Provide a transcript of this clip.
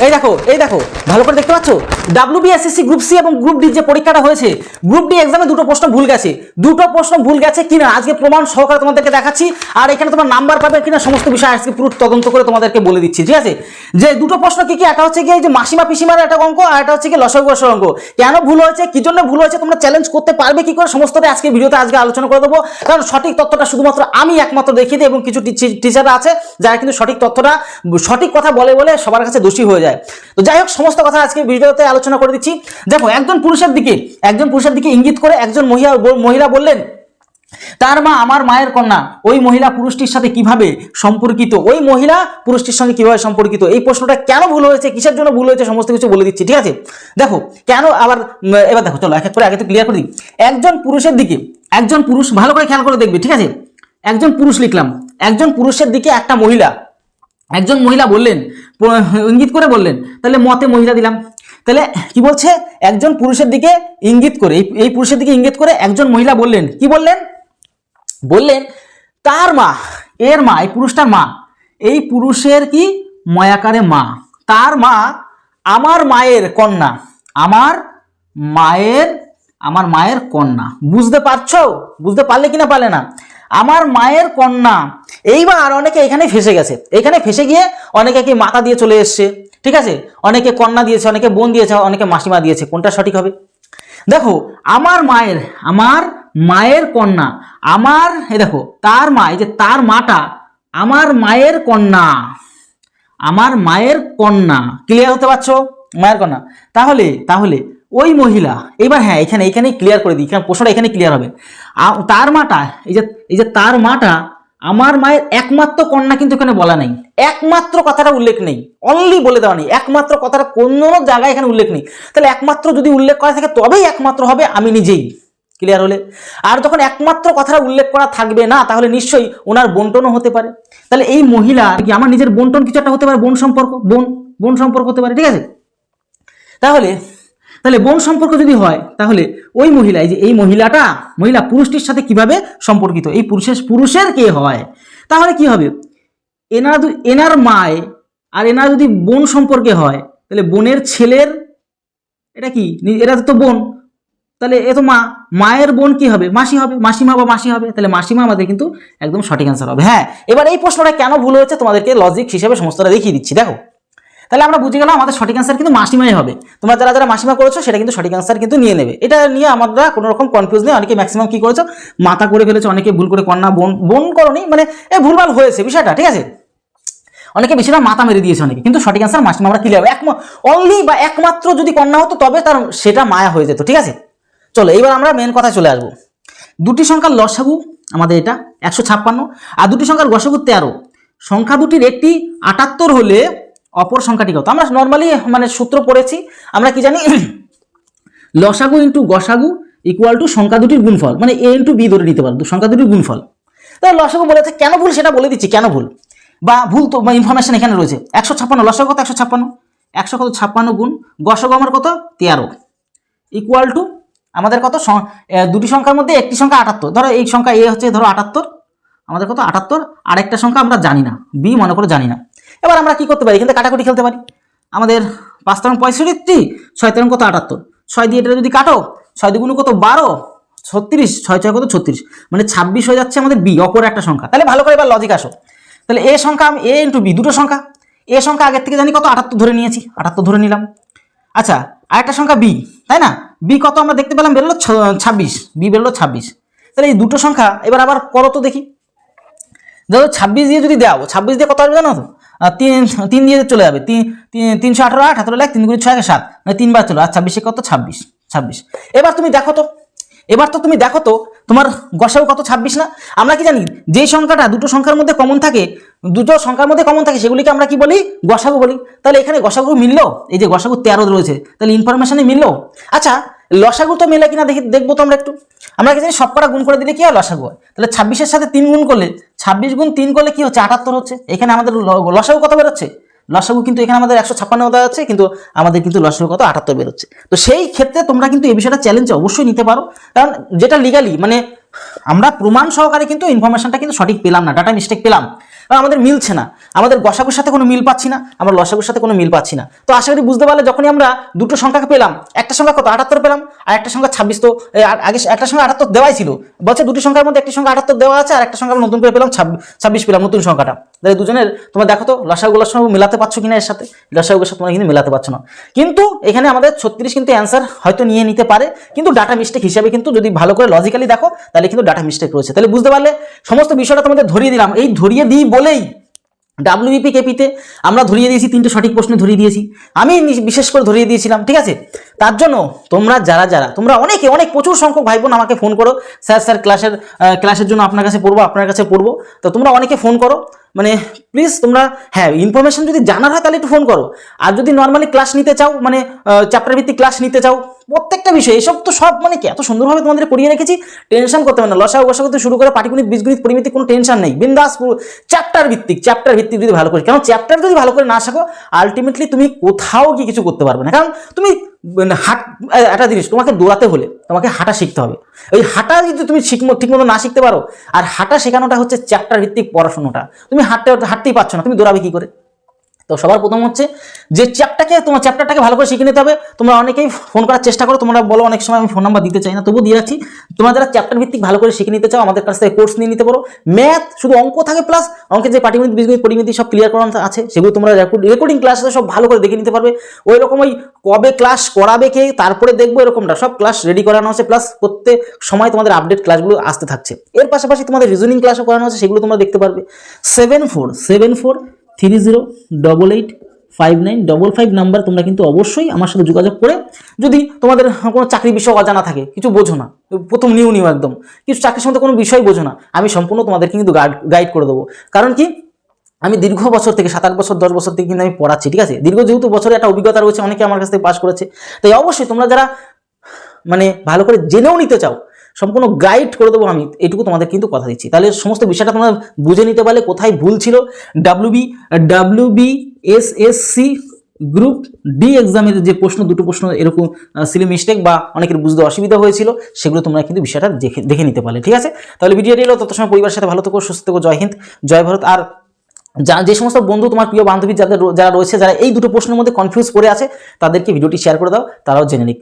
এই দেখো ভালো করে দেখতে পাচ্ছ, WBSSC গ্রুপ সি এবং গ্রুপ ডি যে পরীক্ষাটা হয়েছে, গ্রুপ ডি এক্সামে দুটো প্রশ্ন ভুল গেছে কিনা আজকে প্রমাণ সহকারে তোমাদেরকে দেখাচ্ছি। আর এখানে তোমার নাম্বার পাবে কিনা সমস্ত বিষয় আজকে পুরো তদন্ত করে তোমাদেরকে বলে দিচ্ছি, ঠিক আছে। যে দুটো প্রশ্ন কি একটা হচ্ছে কি এই যে মাসিমা পিসিমার একটা অঙ্ক, আর একটা হচ্ছে কি লসাগু গসাগু অঙ্ক। কেন ভুল হয়েছে, কি জন্য ভুল হয়েছে, তোমরা চ্যালেঞ্জ করতে পারবে কি করে, সমস্তটাই আজকে ভিডিওতে আজকে আলোচনা করে দেবো। কারণ সঠিক তথ্যটা শুধুমাত্র আমি একমাত্র দেখিয়ে দিই এবং কিছু টিচাররা আছে যারা কিন্তু সঠিক তথ্যটা সঠিক কথা বলে বলে সবার কাছে দোষী হয়ে যায়। তো যাই হোক, সমস্ত কথা আজকে ভিডিওতে আলোচনা করে দিচ্ছি। দেখো, একজন পুরুষের দিকে ইঙ্গিত করে একজন মহিলা বললেন, তার মা আমার মায়ের কন্যা। ওই মহিলা পুরুষটির সাথে কিভাবে সম্পর্কিত, ওই মহিলা পুরুষটির সঙ্গে কিভাবে সম্পর্কিত, এই প্রশ্নটা কেন ভুল হয়েছে, কিসের জন্য ভুল হয়েছে, সমস্ত কিছু বলে দিচ্ছি, ঠিক আছে। দেখো কেন আবার, এবার দেখো চলো এক এক করে আগে তো ক্লিয়ার করে দিই। একজন পুরুষ ভালো করে খেয়াল করে দেখবে, ঠিক আছে। একজন পুরুষ লিখলাম, একজন পুরুষের দিকে একজন মহিলা বললেন, ইঙ্গিত করে বললেন, তাহলে মতে মহিলা দিলাম। তাহলে কি বলছে, একজন পুরুষের দিকে ইঙ্গিত করে, এই পুরুষের দিকে ইঙ্গিত করে একজন মহিলা বললেন, কি বললেন তার মা, এর মা, এই পুরুষটার মা, এই পুরুষের কি ময়াকারে মা, তার মা আমার মায়ের কন্যা, আমার মায়ের কন্যা। বুঝতে পারলে কিনা পারলে না, আমার মায়ের কন্যা। এইবার অনেকে এখানে ফেসে গেছে, এখানে ফেসে গিয়ে অনেকে কি মাতা দিয়ে চলে এসছে, ঠিক আছে। অনেকে কন্যা দিয়েছে, অনেকে বোন দিয়েছে, অনেকে মাসিমা দিয়েছে, কোনটা সঠিক হবে। দেখো, আমার মায়ের কন্যা, এই দেখো তার মা, এই যে তার মাটা আমার মায়ের কন্যা, ক্লিয়ার হতে পারছো, মায়ের কন্যা। তাহলে ওই মহিলা, এবার হ্যাঁ এখানে ক্লিয়ার করে দিই, প্রশ্নটা এখানে ক্লিয়ার হবে। তার মাটা, এই যে তার মাটা আমার মায়ের একমাত্র কন্যা, কিন্তু এখানে বলা নেই, একমাত্র কথাটা উল্লেখ নেই, অনলি বলে দেওয়া নেই, একমাত্র কথাটা কোনো জায়গায় এখানে উল্লেখ নেই। তাহলে একমাত্র যদি উল্লেখ করা থাকে তবেই একমাত্র হবে আমি নিজেই, ক্লিয়ার হলে। আর যখন একমাত্র কথাটা উল্লেখ করা থাকবে না, তাহলে নিশ্চয়ই ওনার বন্টনও হতে পারে। তাহলে এই মহিলা কি আমার নিজের বন্টন কিছু একটা হতে পারে, বোন সম্পর্ক হতে পারে, ঠিক আছে। তাহলে বোন সম্পর্ক যদি হয়, তাহলে ওই মহিলা, এই যে এই মহিলা পুরুষটির সাথে কিভাবে সম্পর্কিত, এই পুরুষের কে হয়, তাহলে কি হবে, এনার মায় আর এনার যদি বোন সম্পর্কে হয়, তাহলে বোনের ছেলের, এটা কি, এরা তো বোন, তাহলে এ তো মায়ের বোন কি হবে, মাসিমা বা মাসি হবে, তাহলে মাসিমা আমাদের কিন্তু একদম সঠিক অ্যান্সার হবে। হ্যাঁ, এবার এই প্রশ্নটা কেন ভুল হয়েছে তোমাদেরকে লজিক হিসেবে সমস্তটা দেখিয়ে দিচ্ছি। দেখো, তাহলে আমরা বুঝে গেলাম আমাদের সঠিক অ্যান্সার কিন্তু মাসিমাই হবে। তোমরা যারা মাসিমা করেছো সেটা কিন্তু সঠিক অ্যান্সার কিন্তু নিয়ে নেবে, এটা নিয়ে আমরা কোনো রকম কনফিউজ নেই। অনেকে ম্যাক্সিমাম কি করেছো, মাতা করে ফেলেছো, অনেকে ভুল করে কন্যা, বোন করনি, মানে ভুলভাল হয়েছে বিষয়টা, ঠিক আছে। অনেকে বেশিরভাগ মাথা মেরে দিয়েছে অনেকে, কিন্তু সঠিক অ্যান্সার মাসিমা আমরা ক্লিয়ার, অনলি বা একমাত্র যদি কন্যা হতো তবে তার সেটা মায়া হয়ে যেত, ঠিক আছে। চলো এইবার আমরা মেন কথায় চলে আসবো। দুটি সংখ্যার লসাগু আমাদের এটা 156, আর দুটি সংখ্যার গসাগু 13। সংখ্যা দুটির একটি 78 হলে অপর সংখ্যাটি কত। আমরা নর্মালি মানে সূত্র পড়েছি, আমরা কি জানি, লসাগু ইন্টু গসাগু ইকুয়াল টু সংখ্যা দুটির গুণফল, মানে a ইন্টু b ধরে নিতে পারো, সংখ্যা দুটির গুণফল। তাহলে লসাগু বলেছে, কেন ভুল সেটা বলে দিচ্ছি, কেন ভুল বা ভুল তো ইনফরমেশন এখানে রয়েছে। 156 লসাগু কত, 156 গুণ গসাগু আমার কত 13 ইকুয়াল টু আমাদের কত, দুটি সংখ্যার মধ্যে একটি সংখ্যা 78, ধরো এই সংখ্যা a হচ্ছে ধরো 78, আমাদের কত 78, আর একটা সংখ্যা আমরা জানি না, b মনে করে জানি না। এবার আমরা কি করতে পারি, এখানে কাটাকুটি খেলতে পারি। আমাদের 5 × 65, 6 × কত 78, 6 দিয়ে এটা যদি কাটো, 6 দুগুণ কত 12, 36, 6 6 কত 36, মানে 26 হয়ে যাচ্ছে আমাদের b, অপর একটা সংখ্যা। তাহলে ভালো করে এবার লজিক আসো, তাহলে a সংখ্যা, a ইন্টু b, দুটো সংখ্যা, a সংখ্যা আগের থেকে জানি কত 78 ধরে নিয়েছি, 78 ধরে নিলাম। আচ্ছা, আরেকটা সংখ্যা b, তাই না, b কত আমরা দেখতে পেলাম, বেরোলো 26, b বেরোলো 26। তাহলে এই দুটো সংখ্যা এবার আবার করো তো দেখি। ধরো 26 দিয়ে যদি দাও, 26 দিয়ে কত আসবে জানো তো, 3 দিয়ে চলে যাবে, 318, 8 হাতে লাখ 3 × 6 = 7, মানে 3 বার চলো, আর 26 কত 26। এবার তুমি দেখো তো, তোমার গসাগু কত 26 না। আমরা কি জানি, যেই সংখ্যাটা দুটো সংখ্যার মধ্যে কমন থাকে, সেগুলিকে আমরা কি বলি, গসাগু বলি। তাহলে এখানে গসাগু মিললো, এই যে গসাগু 13 রয়েছে, তাহলে ইনফরমেশনে মিললো। আচ্ছা, লসাগু তো মেলে কিনা দেখবো তো আমরা কি জানি, সবকটা গুণ করে দিলে কি হয়, লসাগু হয়। তাহলে 26-এর সাথে 3 গুণ করলে, 26 × 3 করলে কি হচ্ছে, 78 হচ্ছে। এখানে আমাদের লসাগু কত বেরোচ্ছে, লসাগু কিন্তু এখানে আমাদের 156 দেওয়া যাচ্ছে, কিন্তু আমাদের কিন্তু লসাগু কত 78 বেরোচ্ছে। তো সেই ক্ষেত্রে তোমরা কিন্তু এই বিষয়টা চ্যালেঞ্জ অবশ্যই নিতে পারো, কারণ যেটা লিগালি মানে আমরা প্রমাণ সহকারে কিন্তু ইনফরমেশনটা কিন্তু সঠিক পেলাম না, ডাটা মিস্টেক পেলাম। কারণ আমাদের মিলছে না, আমাদের গসাগুর সাথে কোনো মিল পাচ্ছি না, আমরা লসাগুর সাথে কোনো মিল পাচ্ছি না। তো আশা করি বুঝতে পারলে যখনই আমরা দুটো সংখ্যাকে পেলাম, একটা সংখ্যা কত 78 পেলাম আর একটা সংখ্যা 26, তো আগে একটা সংখ্যা 78 দেওয়াই ছিল, বলছে দুটি সংখ্যার মধ্যে একটি সংখ্যা 78 দেওয়া আছে আর একটা সংখ্যা নতুন করে পেলাম 26 পেলাম নতুন সংখ্যাটা। তাহলে দুজনের তোমরা দেখো তো লসাগুলোর সঙ্গে মেলাতে পারছো কিনা, এর সাথে লসাগুলোর সাথে তোমরা কিন্তু মেলাতে পারছো না। কিন্তু এখানে আমাদের 36 কিন্তু অ্যান্সার হয়তো নিয়ে নিতে পারে, কিন্তু ডাটা মিস্টেক হিসাবে কিন্তু যদি ভালো করে লজিক্যালি দেখো তাহলে কিন্তু ডাটা মিস্টেক রয়েছে। তাহলে বুঝতে পারলে সমস্ত বিষয়টা তোমাদের ধরিয়ে দিলাম। এই ধরিয়ে দিই বলেই ডাব্লিউবিপি কেপিতে আমরা ধরিয়ে দিয়েছি, 3টে সঠিক প্রশ্ন ধরিয়ে দিয়েছি, আমি বিশেষ করে ধরিয়ে দিয়েছিলাম, ঠিক আছে। তার জন্য তোমরা যারা তোমরা অনেক প্রচুর সংখ্যক ভাই বোন আমাকে ফোন করো, স্যার ক্লাসের জন্য আপনার কাছে পড়বো। তো তোমরা অনেকে ফোন করো, মানে প্লিজ তোমরা হ্যাঁ ইনফরমেশন যদি জানার হয় তাহলে একটু ফোন করো। আর যদি নর্মালি ক্লাস নিতে চাও, মানে চ্যাপ্টার ভিত্তিক ক্লাস নিতে চাও প্রত্যেকটা বিষয়, এসব তো সব মানে কি এত সুন্দরভাবে তোমাদের পড়িয়ে রেখেছি, টেনশন করতে হবে না। লসাগু গসাগু থেকে শুরু করে পাটিগণিত বীজগণিত পরিমিতি কোনো টেনশন নেই, বিন্দাস চ্যাপ্টার ভিত্তিক যদি ভালো করে, কারণ চ্যাপ্টার যদি ভালো করে না শেখো আলটিমেটলি তুমি কোথাও গিয়ে কিছু করতে পারবে না। কারণ তুমি একটা জিনিস, তোমাকে দৌড়াতে হলে তোমাকে হাঁটা শিখতে হবে। ওই হাঁটা যদি তুমি ঠিকমতো না শিখতে পারো, আর হাঁটা শেখানোটা হচ্ছে চ্যাপ্টার ভিত্তিক পড়াশোনাটা, তুমি হাঁটতেই পারছো না, তুমি দৌড়াবে কি করে? তো সবার প্রথম হচ্ছে যে চ্যাপ্টারটাকে ভালো করে শিখে নিতে হবে। তোমরা অনেকেই ফোন করার চেষ্টা করো, তোমরা বলো অনেক সময় আমি ফোন নাম্বার দিতে চাই না, তবু দিয়ে রাখছি। তোমরা যারা চ্যাপ্টার ভিত্তিক ভালো করে শিখে নিতে চাও আমাদের কাছ থেকে কোর্স নিয়ে নিতে পারো। ম্যাথ শুধু অঙ্ক থাকে, প্লাস অঙ্কের যে পাটিগণিত বীজগণিত পরিমিতি সব ক্লিয়ার করানো আছে, সেগুলো তোমরা রেকর্ডিং ক্লাস সব ভালো করে দেখে নিতে পারবে। ওই রকম ওই কবে ক্লাস করাবে কে তারপরে দেখবো এরকমটা সব ক্লাস রেডি করানো আছে, প্লাস প্রত্যেক সময় তোমাদের আপডেট ক্লাসগুলো আসতে থাকছে। এর পাশাপাশি তোমাদের রিজনিং ক্লাসও করানো আছে, সেগুলো তোমরা দেখতে পারবে। 747430885955 নাম্বার তোমরা কিন্তু অবশ্যই আমার সাথে যোগাযোগ করে, যদি তোমাদের কোনো চাকরি বিষয় অজানা থাকে, কিছু বোঝো না, প্রথম নিউ একদম কিছু চাকরির সম্বন্ধে কোনো বিষয় বোঝো না, আমি সম্পূর্ণ তোমাদেরকে কিন্তু গাইড করে দেবো। কারণ কি আমি দীর্ঘ বছর থেকে 7-8 বছর 10 বছর থেকে কিন্তু আমি পড়াচ্ছি, ঠিক আছে। দীর্ঘ যেহেতু বছরে একটা অভিজ্ঞতা রয়েছে, অনেকে আমার কাছ থেকে পাস করেছে, তাই অবশ্যই তোমরা যারা মানে ভালো করে জেনেও নিতে চাও সম্পূর্ণ গাইড করে দেবো আমি, এটুকু তোমাদের কিন্তু কথা দিচ্ছি। তাহলে সমস্ত বিষয়টা তোমরা বুঝে নিতে পারলে কোথায় ভুল ছিল। WBSSC গ্রুপ ডি এক্সামের যে দুটো প্রশ্ন এরকম সিলি মিস্টেক বা অনেকের বুঝতে অসুবিধা হয়েছিল, সেগুলো তোমরা কিন্তু বিষয়টা দেখে নিতে পারলে, ঠিক আছে। তাহলে ভিডিওটি এলো, তত সময় পরিবারের সাথে ভালো থেকো, সুস্থ থেকো, জয় হিন্দ, জয় ভারত। আর যে সমস্ত বন্ধু তোমার প্রিয় বান্ধবী যারা রয়েছে, যারা এই দুটো প্রশ্নের মধ্যে কনফিউজ করে আছে, তাদেরকে ভিডিওটি শেয়ার করে দাও, তারাও জেনে নিক।